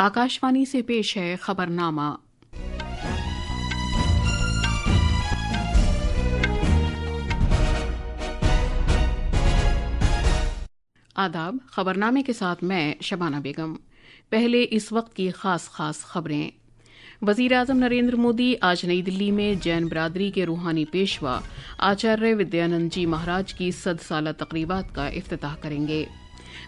आकाशवाणी से पेश है खबरनामा। आदाब। खबरनामे के साथ मैं शबाना बेगम। पहले इस वक्त की खास खबरें। वजीर आजम नरेंद्र मोदी आज नई दिल्ली में जैन बिरादरी के रूहानी पेशवा आचार्य विद्यानंद जी महाराज की 100 साला तकरीबात का इफ्तिताह करेंगे।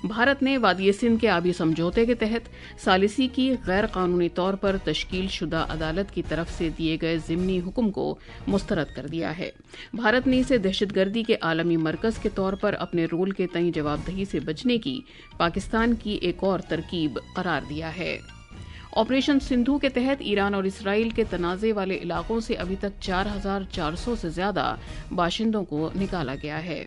भारत ने वादी सिंध के आबी समझौते के तहत सालिसी की गैर कानूनी तौर पर तश्कील शुदा अदालत की तरफ से दिए गए ज़िमनी हुक्म को मुस्तरद कर दिया है। भारत ने इसे दहशतगर्दी के आलमी मरकज के तौर पर अपने रोल के तय जवाबदेही से बचने की पाकिस्तान की एक और तरकीब करार दिया है। ऑपरेशन सिंधु के तहत ईरान और इसराइल के तनाज़े वाले इलाकों से अभी तक 4,400 से ज्यादा बाशिंदों को निकाला गया है।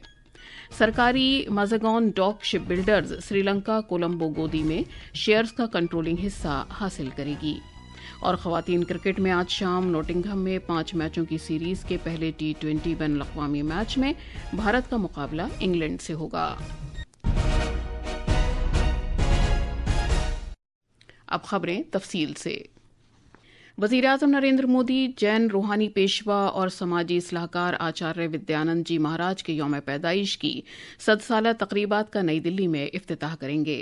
सरकारी Mazagon dock ship builders Sri Lanka Colombo गोदी में शेयर्स का कंट्रोलिंग हिस्सा हासिल करेगी। और ख़वातीन क्रिकेट में आज शाम नोटिंघम में 5 मैचों की सीरीज के पहले T20 बैन अवी मैच में भारत का मुकाबला इंग्लैंड से होगा। अब खबरें तफसील से। वज़ीर आज़म नरेंद्र मोदी जैन रूहानी पेशवा और समाजी सलाहकार आचार्य विद्यानंद जी महाराज के यौम पैदाइश की 100 साला तकरीबात का नई दिल्ली में इफ्तिताह करेंगे।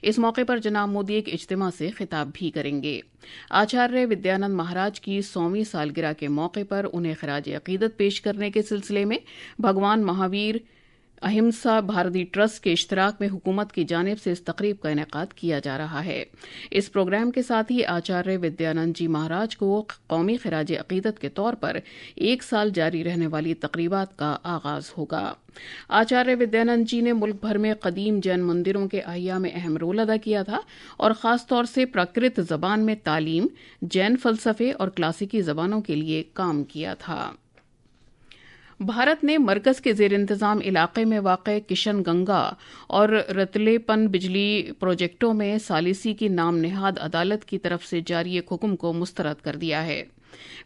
इस मौके पर जनाब मोदी एक इज्तिमा से खिताब भी करेंगे। आचार्य विद्यानंद महाराज की 100वीं सालगिरह के मौके पर उन्हें खिराज अकीदत पेश करने के सिलसिले में भगवान महावीर अहिंसा भारती ट्रस्ट के इश्तराक में हुकूमत की जानिब से इस तकरीब का इनेकाद किया जा रहा है। इस प्रोग्राम के साथ ही आचार्य विद्यानंद जी महाराज को कौमी खिराज अकीदत के तौर पर 1 साल जारी रहने वाली तकरीबात का आगाज होगा। आचार्य विद्यानंद जी ने मुल्क भर में कदीम जैन मंदिरों के अहिया में अहम रोल अदा किया था और खास तौर से प्राकृत जबान में तालीम, जैन फलसफे और क्लासिकी जबानों के लिए काम किया था। भारत ने मरकज के जेर इंतजाम इलाके में वाक़े किशन गंगा और रतलेपन बिजली प्रोजेक्टों में सालिसी की नाम नेहाद अदालत की तरफ से जारी एक हुक्म को मुस्तरद कर दिया है।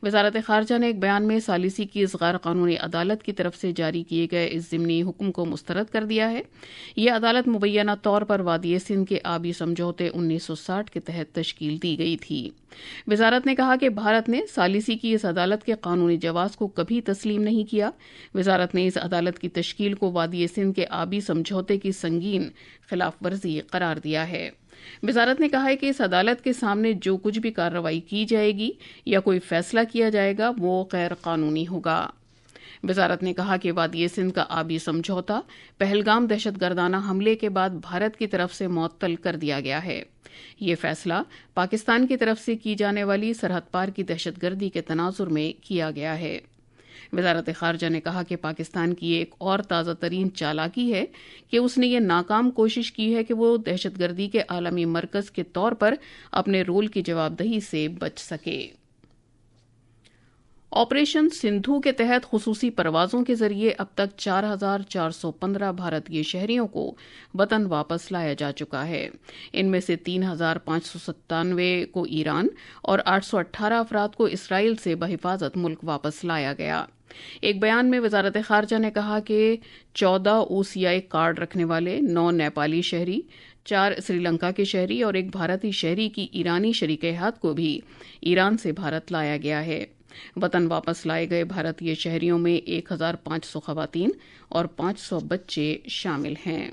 वज़ारत ख़ारजा ने एक बयान में सालिसी की इस गैर कानूनी अदालत की तरफ से जारी किए गए इस ज़िमनी हुक्म को मुस्तरद कर दिया है। यह अदालत मुबैना तौर पर वादी सिंध के आबी समझौते 1960 के तहत तश्कील दी गई थी। वज़ारत ने कहा कि भारत ने सालिसी की इस अदालत के कानूनी जवाज़ को कभी तस्लीम नहीं किया। वज़ारत ने इस अदालत की तश्कील को वादी सिंध के आबी समझौते की संगीन खिलाफ वर्जी करार दिया है। वज़ारत ने कहा है कि इस अदालत के सामने जो कुछ भी कार्रवाई की जाएगी या कोई फैसला किया जाएगा वो गैर कानूनी होगा। वज़ारत ने कहा कि वादी सिंध का आबी समझौता पहलगाम दहशतगर्दाना हमले के बाद भारत की तरफ से मुअत्तल कर दिया गया है। ये फैसला पाकिस्तान की तरफ से की जाने वाली सरहद पार की दहशतगर्दी के तनाजुर में किया गया है। वज़ारत ख़ारजा ने कहा कि पाकिस्तान की एक और ताज़ा तरीन चालाकी है कि उसने ये नाकाम कोशिश की है कि वो दहशतगर्दी के आलमी मरकज़ के तौर पर अपने रोल की जवाबदेही से बच सके। ऑपरेशन सिंधु के तहत खुसूसी परवाजों के जरिए अब तक 4,415 भारतीय शहरियों को वतन वापस लाया जा चुका है। इनमें से 3,597 को ईरान और 818 अफराद को इसराइल से बहिफाजत मुल्क वापस लाया गया। एक बयान में वज़ारत ख़ारजा ने कहा कि 14 OCI कार्ड रखने वाले 9 नेपाली शहरी, 4 श्रीलंका के शहरी और 1 भारतीय शहरी की ईरानी शरीक-ए-हयात को भी ईरान से भारत लाया गया है। वतन वापस लाए गए भारतीय शहरियों में 1,500 ख़वातीन और 500 बच्चे शामिल हैं।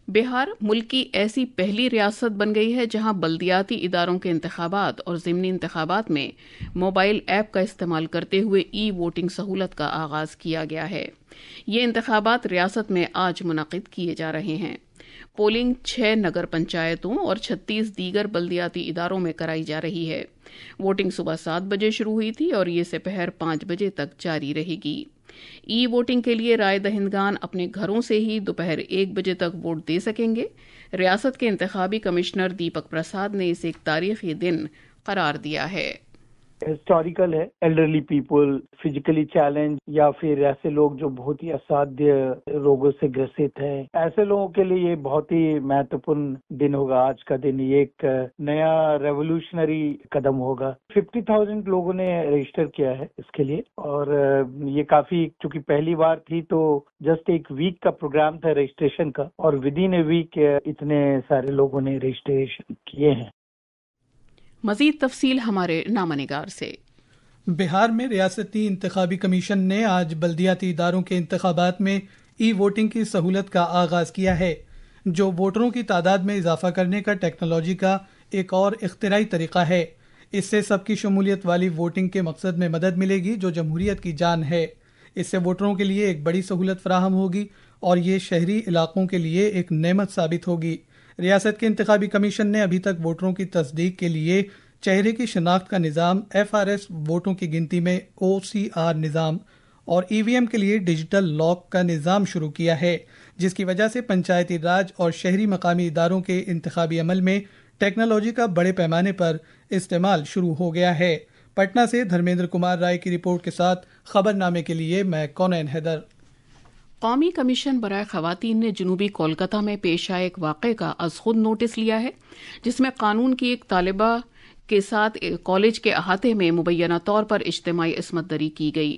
बिहार मुल्क की ऐसी पहली रियासत बन गई है जहां बल्दियाती इदारों के इंतखाबात और ज़िमनी इंतखाबात में मोबाइल ऐप का इस्तेमाल करते हुए ई-वोटिंग सहूलत का आगाज़ किया गया है। ये इंतखाबात रियासत में आज मुनक़िद किए जा रहे हैं। पोलिंग 6 नगर पंचायतों और 36 दीगर बल्दियाती इदारों में कराई जा रही है। वोटिंग सुबह 7 बजे शुरू हुई थी और ये दोपहर 5 बजे तक जारी रहेगी। ई वोटिंग के लिए राय दहिंदगान अपने घरों से ही दोपहर 1 बजे तक वोट दे सकेंगे। रियासत के इंतखाबी कमिश्नर दीपक प्रसाद ने इसे एक तारीखी दिन करार दिया है। ہسٹوریکل ہے. ایلڈرلی پیپل, فزیکلی چیلنج, یا پھر ایسے لوگ جو بہت ہی اسادھیہ روگوں سے گرست ہیں, ایسے لوگوں کے لیے یہ بہت ہی مہتوپورن دن ہوگا. آج کا دن یہ ایک نیا ریولوشنری قدم ہوگا. 50,000 لوگوں نے رجسٹر کیا ہے اس کے لیے, اور یہ کافی, چونکہ پہلی بار تھی تو جسٹ ایک ویک کا پروگرام تھا رجسٹریشن کا, اور ود ان اے ویک اتنے سارے لوگوں نے رجسٹریشن کیے ہیں. مزید تفصیل ہمارے نامہ نگار سے. بہار میں ریاستی انتخابی کمیشن نے آج بلدیاتی اداروں کے انتخابات میں ای ووٹنگ کی سہولت کا آغاز کیا ہے, جو ووٹروں کی تعداد میں اضافہ کرنے کا ٹیکنالوجی کا ایک اور اختراعی طریقہ ہے. اس سے سب کی شمولیت والی ووٹنگ کے مقصد میں مدد ملے گی, جو جمہوریت کی جان ہے. اس سے ووٹروں کے لیے ایک بڑی سہولت فراہم ہوگی اور یہ شہری علاقوں کے لیے ایک نعمت ثابت ہوگی. ریاست کے انتخابی کمیشن نے ابھی تک ووٹروں کی تصدیق کے لیے چہرے کی شناخت کا نظام, FRS ووٹوں کی گنتی میں OCR نظام اور EVM کے لیے ڈیجیٹل لاک کا نظام شروع کیا ہے, جس کی وجہ سے پنچایتی راج اور شہری مقامی اداروں کے انتخابی عمل میں ٹیکنالوجی کا بڑے پیمانے پر استعمال شروع ہو گیا ہے. پٹنہ سے دھرمیندر کمار رائے کی رپورٹ کے ساتھ خبر نامے کے لیے میں کونین حیدر. قومی کمیشن برائے خواتین نے جنوبی کولکتہ میں پیش آئے ایک واقعے کا از خود نوٹس لیا ہے, جس میں قانون کی ایک طالبہ کے ساتھ کالج کے احاطے میں مبینہ طور پر اجتماعی عصمت دری کی گئی.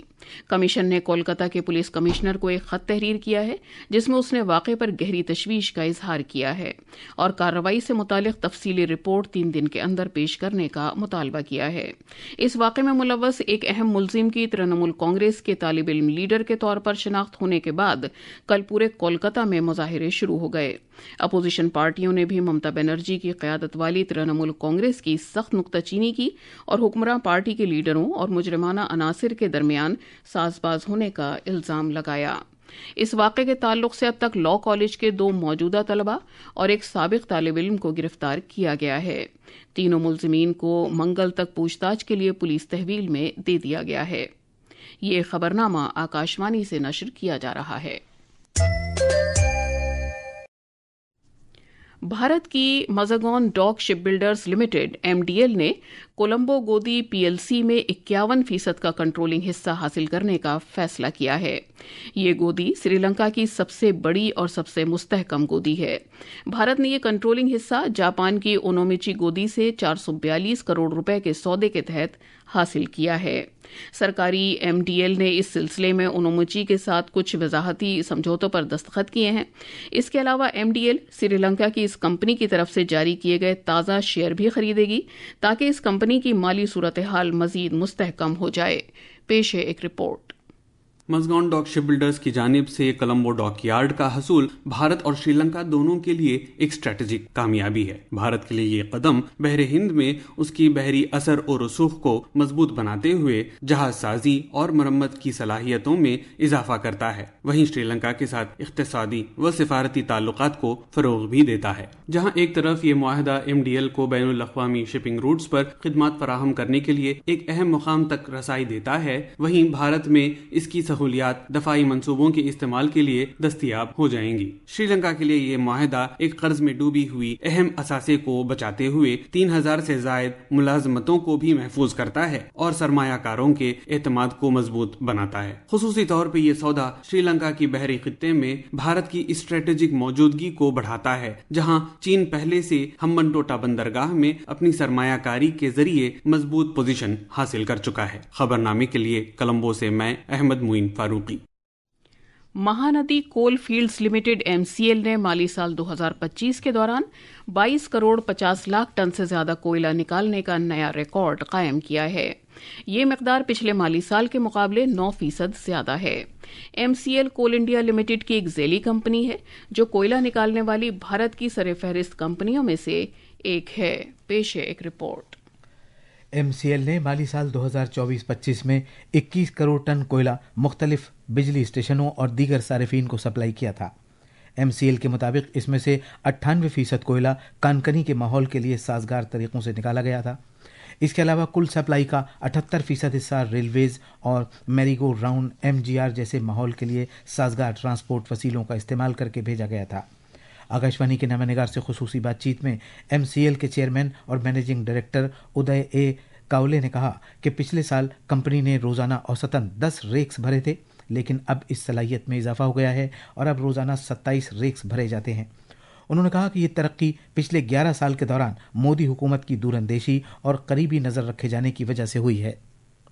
کمیشن نے کولکتہ کے پولیس کمشنر کو ایک خط تحریر کیا ہے, جس میں اس نے واقعے پر گہری تشویش کا اظہار کیا ہے اور کارروائی سے متعلق تفصیلی رپورٹ 3 دن کے اندر پیش کرنے کا مطالبہ کیا ہے. اس واقعے میں ملوث ایک اہم ملزم کی ترنمول کانگریس کے طالب علم لیڈر کے طور پر شناخت ہونے کے بعد کل پورے کولکتہ میں مظاہرے شروع ہو گئے. اپوزیشن پارٹیوں نے بھی ممتا بنرجی کی قیادت والی ترنمول کانگریس کی سخت نکتہ چینی کی اور حکمراں پارٹی کے لیڈروں اور مجرمانہ عناصر کے درمیان ساز باز ہونے کا الزام لگایا. اس واقعے کے تعلق سے اب تک لاء کالج کے 2 موجودہ طلباء اور ایک سابق طالب علم کو گرفتار کیا گیا ہے. تینوں ملزمین کو منگل تک پوچھ تاچھ کے لیے پولیس تحویل میں دے دیا گیا ہے. یہ خبرنامہ آکاشوانی سے نشر کیا جا رہا ہے. بھارت کی مزاگون ڈاک شپ بلڈرز لمیٹڈ MDL نے کولمبو گودی PLC میں 51% کا کنٹرولنگ حصہ حاصل کرنے کا فیصلہ کیا ہے. یہ گودی سری لنکا کی سب سے بڑی اور سب سے مستحکم گودی ہے. بھارت نے یہ کنٹرولنگ حصہ جاپان کی اونومیچی گودی سے 442 کروڑ روپے کے سودے کے تحت حاصل کیا ہے. سرکاری MDL نے اس سلسلے میں اونوموچی کے ساتھ کچھ وضاحتی سمجھوتوں پر دستخط کیے ہیں. اس کے علاوہ MDL سری لنکا کی اس کمپنی کی طرف سے جاری کیے گئے تازہ شیئر بھی خریدے گی تاکہ اس کمپنی کی مالی صورتحال مزید مستحکم ہو جائے. پیش ہے ایک رپورٹ. مزگون ڈاک شپ بلڈرز کی جانب سے کولمبو ڈاک یارڈ کا حصول بھارت اور سری لنکا دونوں کے لیے ایک اسٹریٹجک کامیابی ہے. بھارت کے لیے یہ قدم بحر ہند میں اس کی بحری اثر و رسوخ کو مضبوط بناتے ہوئے جہاز سازی اور مرمت کی صلاحیتوں میں اضافہ کرتا ہے. وہیں سری لنکا کے ساتھ اقتصادی و سفارتی تعلقات کو فروغ بھی دیتا ہے. جہاں ایک طرف یہ معاہدہ MDL کو بین الاقوامی شپنگ روٹس پر خدمات فراہم کرنے کے لیے ایک اہم مقام تک رسائی دیتا ہے, وہیں بھارت میں اس کی سہولیات دفاعی منصوبوں کے استعمال کے لیے دستیاب ہو جائیں گی. سری لنکا کے لیے یہ معاہدہ ایک قرض میں ڈوبی ہوئی اہم اثاثے کو بچاتے ہوئے 3000 سے زائد ملازمتوں کو بھی محفوظ کرتا ہے اور سرمایہ کاروں کے اعتماد کو مضبوط بناتا ہے. خصوصی طور پہ یہ سودا سری لنکا کی بحری خطے میں بھارت کی اسٹریٹجک موجودگی کو بڑھاتا ہے, جہاں چین پہلے سے ہمبنٹوٹا بندرگاہ میں اپنی سرمایہ کاری کے ذریعے مضبوط پوزیشن حاصل کر چکا ہے. خبرنامے کے لیے کولمبو سے میں احمد معین فاروقی. مہاندی کول فیلڈز لمیٹڈ MCL نے مالی سال 2025 کے دوران 22 کروڑ 50 لاکھ ٹن سے زیادہ کوئلہ نکالنے کا نیا ریکارڈ قائم کیا ہے. یہ مقدار پچھلے مالی سال کے مقابلے 9% زیادہ ہے. MCL کول انڈیا لمیٹڈ کی ایک ذیلی کمپنی ہے جو کوئلہ نکالنے والی بھارت کی سر فہرست کمپنیوں میں سے ایک ہے. پیش ہے ایک رپورٹ. MCL نے مالی سال 2024-25 میں 21 کروڑ ٹن کوئلہ مختلف بجلی اسٹیشنوں اور دیگر صارفین کو سپلائی کیا تھا. MCL کے مطابق اس میں سے 98% کوئلہ کانکنی کے ماحول کے لیے سازگار طریقوں سے نکالا گیا تھا. اس کے علاوہ کل سپلائی کا 78% حصہ ریلویز اور میری گو راؤنڈ MGR جیسے ماحول کے لیے سازگار ٹرانسپورٹ وسیلوں کا استعمال کر کے بھیجا گیا تھا. آکاشوانی کے نامہ نگار سے خصوصی بات چیت میں MCL کے چیئرمین اور managing director Uday A Kawale ने कहा कि पिछले साल कंपनी ने रोजाना औसतन 10 रेक्स भरे थे, लेकिन अब इस सलाहियत में इजाफा हो गया है और अब रोजाना 27 रेक्स भरे जाते हैं। उन्होंने कहा कि ये तरक्की पिछले 11 साल के दौरान मोदी हुकूमत की दूरअंदेशी और करीबी नजर रखे जाने की वजह से हुई है।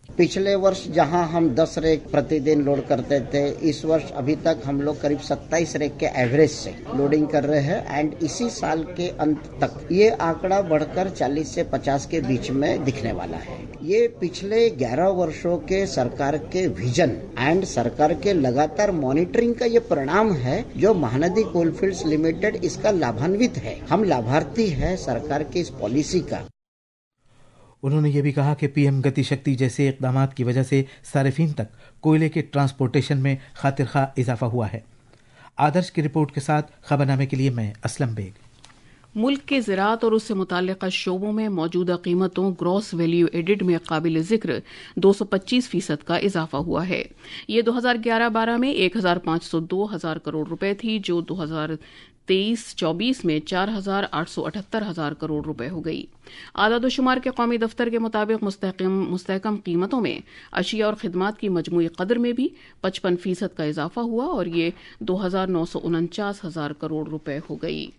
पिछले वर्ष जहां हम 10 रेक प्रतिदिन लोड करते थे, इस वर्ष अभी तक हम लोग करीब 27 रेक के एवरेज से लोडिंग कर रहे हैं एंड इसी साल के अंत तक ये आंकड़ा बढ़कर 40 से 50 के बीच में दिखने वाला है। ये पिछले 11 वर्षों के सरकार के विजन एंड सरकार के लगातार मॉनिटरिंग का ये परिणाम है, जो महानदी कोलफील्ड्स लिमिटेड इसका लाभान्वित है। हम लाभार्थी है सरकार की इस पॉलिसी का। उन्होंने ये भी कहा कि पीएम गति शक्ति जैसे इक़दामात की वजह से सारिफीन तक कोयले के ट्रांसपोर्टेशन में खातिरखा इजाफा हुआ है। आदर्श की रिपोर्ट के साथ खबरनामे के लिए मैं असलम बेग। मुल्क के ज़राअत और उससे मुताल्लिक़ा शोबों में मौजूदा कीमतों ग्रॉस वैल्यू एडेड में काबिल ज़िक्र 225% का इजाफा हुआ है। ये 2011-12 में 1,502,000 करोड़ रुपए थी, जो 2023-24 में 4,878,000 करोड़ रुपए हो गई। आदादोशुमार के कौमी दफ्तर के मुताबिक मुस्तहकम कीमतों में अशिया और खिदमात की मजमूई कदर में भी 55% का इजाफा हुआ और ये 2,949,000 करोड़ रुपए हो गई।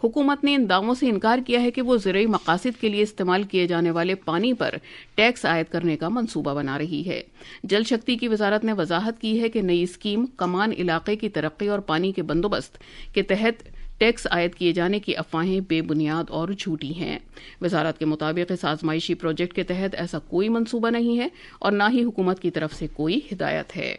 हुकूमत ने इन दावों से इनकार किया है कि वो ज़राई मकासद के लिए इस्तेमाल किए जाने वाले पानी पर टैक्स आयद करने का मंसूबा बना रही है। जल शक्ति की वजारत ने वजाहत की है कि नई स्कीम कमान इलाके की तरक्की और पानी के बंदोबस्त के तहत टैक्स आयद किए जाने की अफवाहें बेबुनियाद और झूठी हैं। वजारत के मुताबिक इस आजमाइशी प्रोजेक्ट के तहत ऐसा कोई मंसूबा नहीं है और न ही हुकूमत की तरफ से कोई हिदायत है।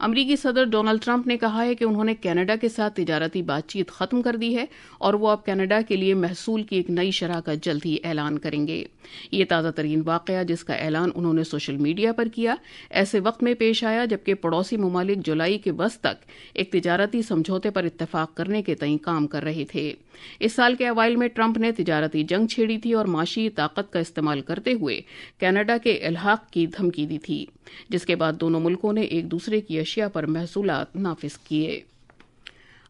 अमरीकी सदर डोनाल्ड ट्रंप ने कहा है कि उन्होंने कनाडा के साथ तिजारती बातचीत खत्म कर दी है और वो अब कनाडा के लिए महसूल की एक नई शरह का जल्द ही ऐलान करेंगे। ये ताज़ा तरीन वाक़या, जिसका ऐलान उन्होंने सोशल मीडिया पर किया, ऐसे वक्त में पेश आया जबकि पड़ोसी ममालिक जुलाई के वस्त तक एक तिजारती समझौते पर इत्तफाक करने के तय काम कर रहे थे। इस साल के अवाइल में ट्रंप ने तिजारती जंग छेड़ी थी और माशी ताकत का इस्तेमाल करते हुए कनाडा के इल्हाक की धमकी दी थी, जिसके बाद दोनों मुल्कों ने एक दूसरे की अशिया पर महसूलात नाफिज किए।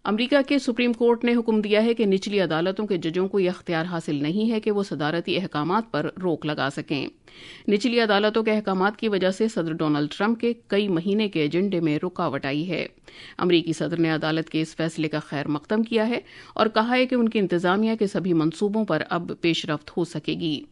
अमरीका के सुप्रीम कोर्ट ने हुक्म दिया है कि निचली अदालतों के जजों को यह अख्तियार हासिल नहीं है कि वो सदारती अहकामात पर रोक लगा सकें। निचली अदालतों के अहकामात की वजह से सदर डोनाल्ड ट्रंप के कई महीने के एजेंडे में रुकावट आई है। अमरीकी सदर ने अदालत के इस फैसले का खैर मकदम किया है और कहा है कि उनकी इंतजामिया के सभी मंसूबों पर अब पेशरफ्त हो सकेगी।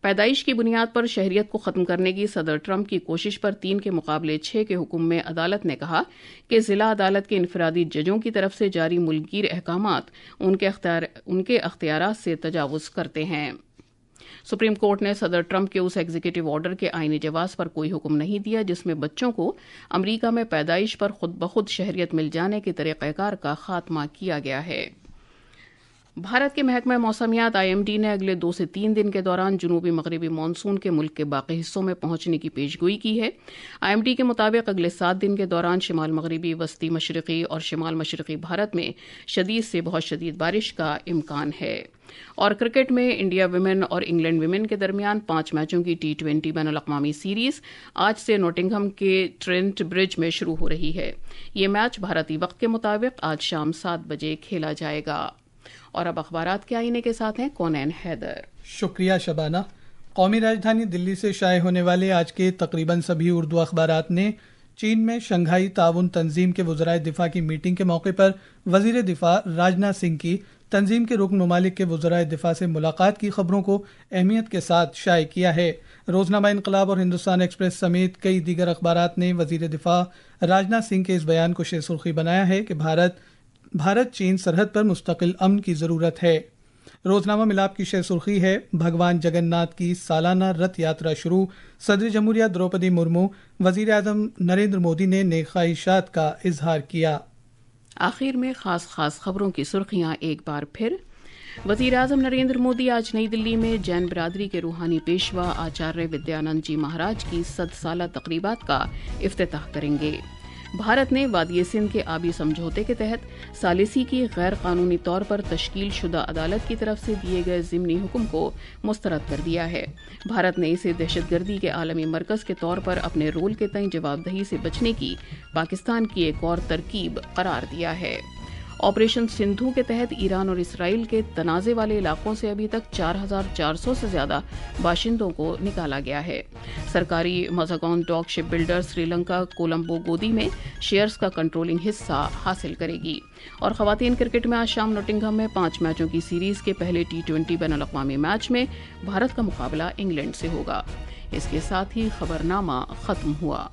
पैदाइश की बुनियाद पर शहरियत को खत्म करने की सदर ट्रंप की कोशिश पर 3 के मुकाबले 6 के हुक्म में अदालत ने कहा कि जिला अदालत के इनफरादी जजों की तरफ से जारी मुल्कगीर अहकामात उनके अख्तियारात से तजावुज करते हैं। सुप्रीम कोर्ट ने सदर ट्रंप के उस एग्जीक्यूटिव ऑर्डर के आईनी जवाज पर कोई हुक्म नहीं दिया जिसमें बच्चों को अमरीका में पैदाइश पर खुद ब खुद शहरियत मिल जाने के तरीक़ाकार का खात्मा किया गया है। भारत के महकमा मौसमियात IMD ने अगले 2 से 3 दिन के दौरान जनूबी मगरबी मानसून के मुल्क के बाकी हिस्सों में पहुंचने की पेशगोई की है। IMD के मुताबिक अगले 7 दिन के दौरान शिमाल मगरबी, वस्ती मशरक़ी और शिमाल मशरक़ी भारत में शदीद से बहुत शदीद बारिश का इम्कान है। और क्रिकेट में इंडिया विमेन और इंग्लैंड विमेन के दरमियान 5 मैचों की T20 बैनुल-अक़वामी सीरीज आज से नोटिंघम के ट्रेंट ब्रिज में शुरू हो रही है। ये मैच भारतीय वक्त के मुताबिक आज शाम 7 बजे खेला जाएगा। और अब अखबारात के आईने के साथ हैं कोनैन हैदर। शुक्रिया शबाना। कौमी राजधानी दिल्ली से शाये होने वाले आज के तकरीबन सभी उर्दू अखबारात ने चीन में शंघाई ताउन तंजीम के वज़राए दिफा की मीटिंग के मौके पर वजीर दिफा राजनाथ सिंह की तंजीम के रुकन ममालिक के वज़राए दिफा से मुलाकात की खबरों को अहमियत के साथ शाये किया है। रोजनामा इनकलाब और हिंदुस्तान एक्सप्रेस समेत कई दीगर अखबारात ने वजीर दिफा राजनाथ सिंह के इस बयान को शेर सुर्खी बनाया है कि भारत चीन सरहद पर मुस्तकिल अमन की जरूरत है। रोजनामा मिलाप की शेर सुर्खी है, भगवान जगन्नाथ की सालाना रथ यात्रा शुरू, सदर जमहूरिया द्रौपदी मुर्मू, वजीर आजम नरेंद्र मोदी ने नेक ख्वाहिशात का इजहार किया। आखिर में खास खबरों की सुर्खियां एक बार फिर। वजीर आजम नरेंद्र मोदी आज नई दिल्ली में जैन बिरादरी के रूहानी पेशवा आचार्य विद्यानंद जी महाराज की 100 साला तकरीबात का इफ्तिताह करेंगे। भारत ने वादी सिंध के आबी समझौते के तहत सालिसी की गैर कानूनी तौर पर तश्कील शुदा अदालत की तरफ से दिए गए ज़िमनी हुक्म को मुस्तरद कर दिया है। भारत ने इसे दहशतगर्दी के आलमी मरकज के तौर पर अपने रोल के तय जवाबदही से बचने की पाकिस्तान की एक और तरकीब करार दिया है। آپریشن سندھو کے تحت ایران اور اسرائیل کے تنازع والے علاقوں سے ابھی تک 4400 سے زیادہ باشندوں کو نکالا گیا ہے۔ سرکاری مزاگون ڈاک شپ بلڈر سری لنکا کولمبو گودی میں شیئرز کا کنٹرولنگ حصہ حاصل کرے گی۔ اور خواتین کرکٹ میں آج شام نوٹنگھم میں 5 میچوں کی سیریز کے پہلے T20 بین الاقوامی میچ میں بھارت کا مقابلہ انگلینڈ سے ہوگا۔ اس کے ساتھ ہی خبرنامہ ختم ہوا۔